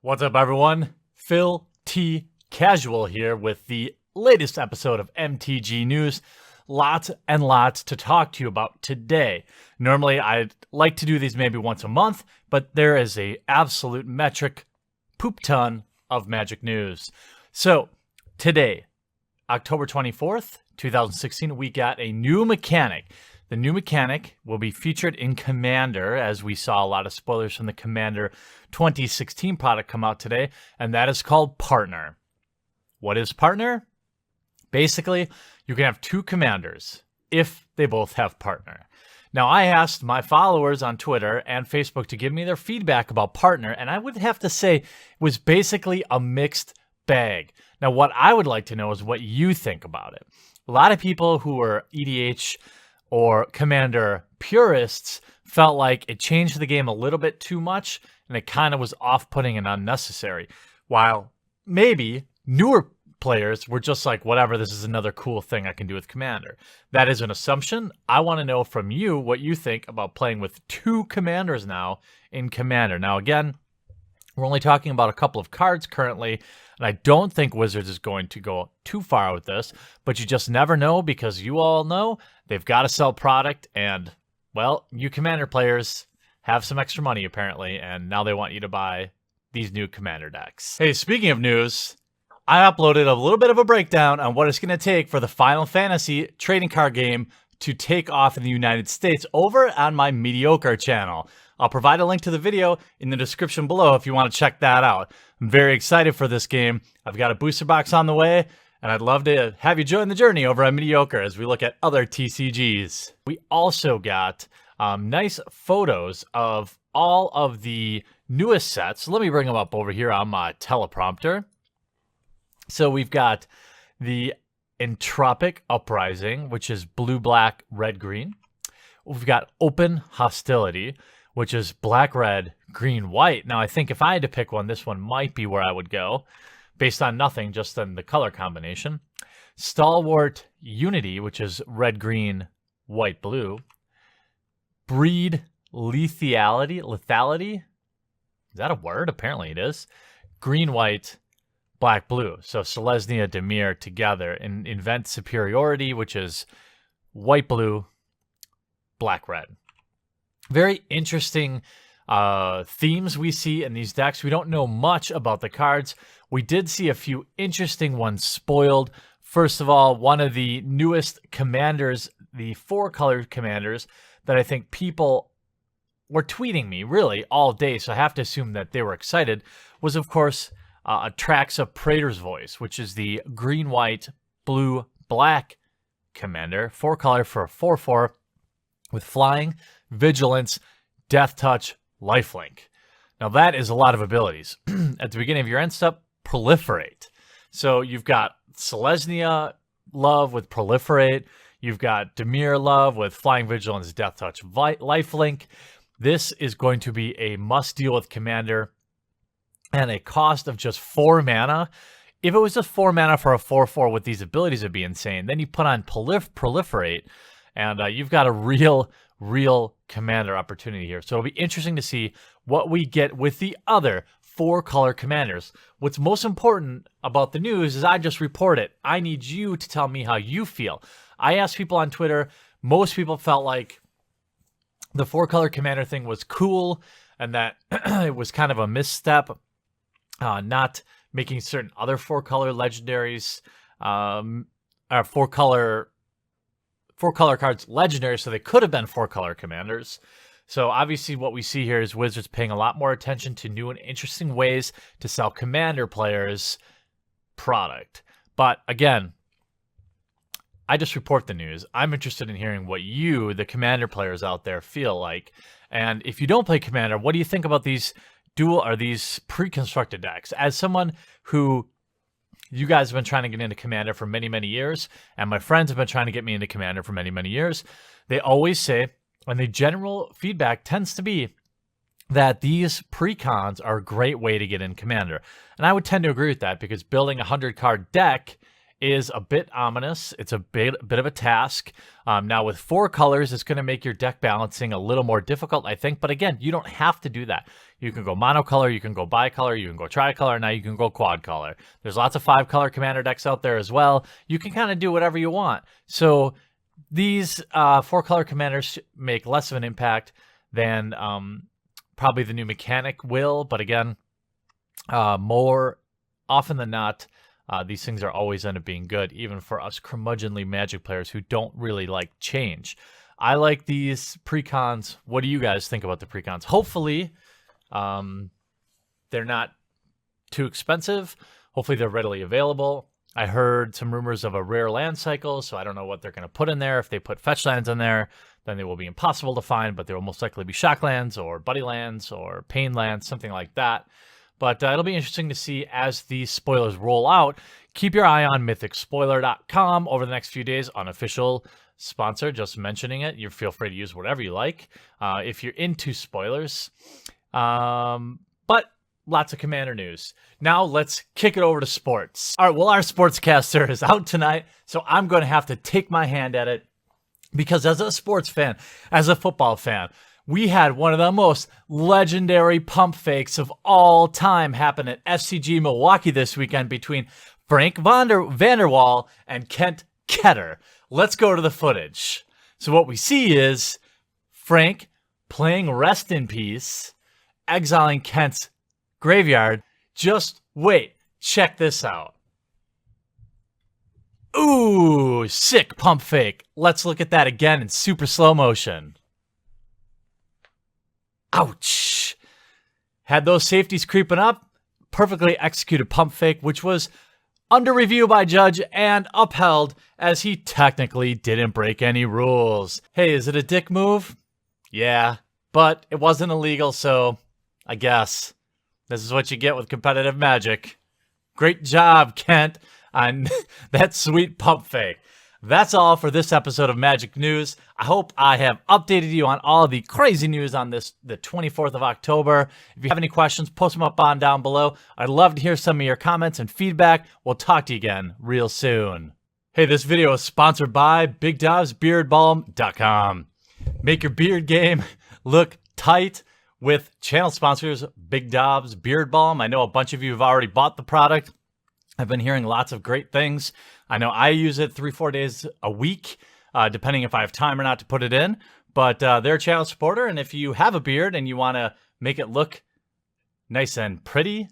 What's up, everyone? Phil T. Casual here with the latest episode of MTG News. Lots and lots to talk to you about today. Normally, I'd like to do these maybe once a month, but there is a absolute metric poop ton of Magic news. So, today, October 24th, 2016, we got a new mechanic. The new mechanic will be featured in Commander, as we saw a lot of spoilers from the Commander 2016 product come out today, and that is called Partner. What is Partner? Basically, you can have two commanders if they both have Partner. Now, I asked my followers on Twitter and Facebook to give me their feedback about Partner, and I would have to say it was basically a mixed bag. Now, what I would like to know is what you think about it. A lot of people who are EDH or Commander purists felt like it changed the game a little bit too much, and it kind of was off-putting and unnecessary. While maybe newer players were just like, whatever, this is another cool thing I can do with Commander. That is an assumption. I want to know from you what you think about playing with two commanders now in Commander. Now, again, we're only talking about a couple of cards currently, and I don't think Wizards is going to go too far with this, but you just never know because you all know they've got to sell product, and, well, you Commander players have some extra money apparently, and now they want you to buy these new Commander decks. Hey, speaking of news, I uploaded a little bit of a breakdown on what it's going to take for the Final Fantasy trading card game to take off in the United States over on my Mediocre channel. I'll provide a link to the video in the description below if you want to check that out. I'm very excited for this game. I've got a booster box on the way, and I'd love to have you join the journey over on Mediocre as we look at other TCGs. We also got nice photos of all of the newest sets. Let me bring them up over here on my teleprompter. So we've got the Entropic Uprising, which is blue, black, red, green. We've got Open Hostility, which is black, red, green, white. Now, I think if I had to pick one, this one might be where I would go, based on nothing, just on the color combination. Stalwart Unity, which is red, green, white, blue. Breed Lethality. Is that a word? Apparently it is. Green, white, black, blue. So Selesnya, Dimir together. And Invent Superiority, which is white, blue, black, red. Very interesting themes we see in these decks. We don't know much about the cards. We did see a few interesting ones spoiled. First of all, one of the newest commanders, the four-colored commanders, that I think people were tweeting me really all day, so I have to assume that they were excited, was, of course, Atraxa Praetor's Voice, which is the green, white, blue, black commander, four-color for a 4/4 with flying, vigilance, death touch, lifelink. Now that is a lot of abilities. At the beginning of your end step, proliferate. So you've got Selesnya love with proliferate. You've got Dimir love with flying, vigilance, death touch, lifelink. This is going to be a must deal with Commander and a cost of just 4 mana. If it was just 4 mana for a 4/4 with these abilities, it'd be insane. Then you put on proliferate, and you've got a real Commander opportunity here. So it'll be interesting to see what we get with the other 4-color commanders. What's most important about the news is I just report it. I need you to tell me how you feel. I asked people on Twitter. Most people felt like the 4-color commander thing was cool and that it was kind of a misstep, not making certain other 4-color legendaries, or 4-color cards legendary, so they could have been 4-color commanders. So obviously what we see here is Wizards paying a lot more attention to new and interesting ways to sell Commander players product. But again, I just report the news. I'm interested in hearing what you, the Commander players out there, feel like. And if you don't play Commander, what do you think about these these pre-constructed decks? As someone who, you guys have been trying to get into Commander for many, many years, and my friends have been trying to get me into Commander for many, many years, they always say, and the general feedback tends to be that these PreCons are a great way to get in Commander. And I would tend to agree with that because building a 100-card deck is a bit ominous. It's a bit of a task. Now with 4 colors, it's going to make your deck balancing a little more difficult, I think. But again, you don't have to do that. You can go monocolor, you can go bicolor, you can go tricolor, now you can go quad color. There's lots of 5-color commander decks out there as well. You can kind of do whatever you want. So these 4-color commanders make less of an impact than probably the new mechanic will. But again, more often than not, these things are always end up being good, even for us curmudgeonly Magic players who don't really like change. I like these PreCons. What do you guys think about the PreCons? Hopefully, they're not too expensive. Hopefully, they're readily available. I heard some rumors of a rare land cycle, so I don't know what they're going to put in there. If they put fetch lands in there, then they will be impossible to find, but there will most likely be shock lands or buddy lands or pain lands, something like that. But it'll be interesting to see as these spoilers roll out. Keep your eye on mythicspoiler.com over the next few days. Unofficial sponsor, just mentioning it. You feel free to use whatever you like if you're into spoilers. But lots of Commander news. Now let's kick it over to sports. All right, well, our sportscaster is out tonight, so I'm going to have to take my hand at it because as a sports fan, as a football fan, we had one of the most legendary pump fakes of all time happen at FCG Milwaukee this weekend between Frank Vanderwall and Kent Ketter. Let's go to the footage. So what we see is Frank playing Rest in Peace, exiling Kent's graveyard. Just wait. Check this out. Ooh, sick pump fake. Let's look at that again in super slow motion. Ouch. Had those safeties creeping up. Perfectly executed pump fake, which was under review by judge and upheld as he technically didn't break any rules. Hey, is it a dick move? Yeah, but it wasn't illegal, so I guess this is what you get with competitive Magic. Great job, Kent, on that sweet pump fake. That's all for this episode of Magic News. I hope I have updated you on all the crazy news on the 24th of October. If you have any questions, post them up on down below. I'd love to hear some of your comments and feedback. We'll talk to you again real soon. Hey, this video is sponsored by BigDovsBeardBalm.com. Make your beard game look tight with channel sponsors Big Dov's Beard Balm. I know a bunch of you have already bought the product. I've been hearing lots of great things. I know I use it 3-4 days a week, depending if I have time or not to put it in. But they're a channel supporter, and if you have a beard and you want to make it look nice and pretty,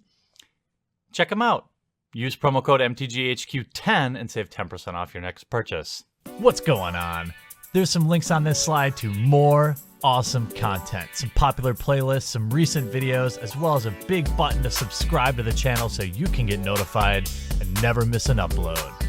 check them out. Use promo code MTGHQ10 and save 10% off your next purchase. What's going on? There's some links on this slide to more awesome content, some popular playlists, some recent videos, as well as a big button to subscribe to the channel so you can get notified and never miss an upload.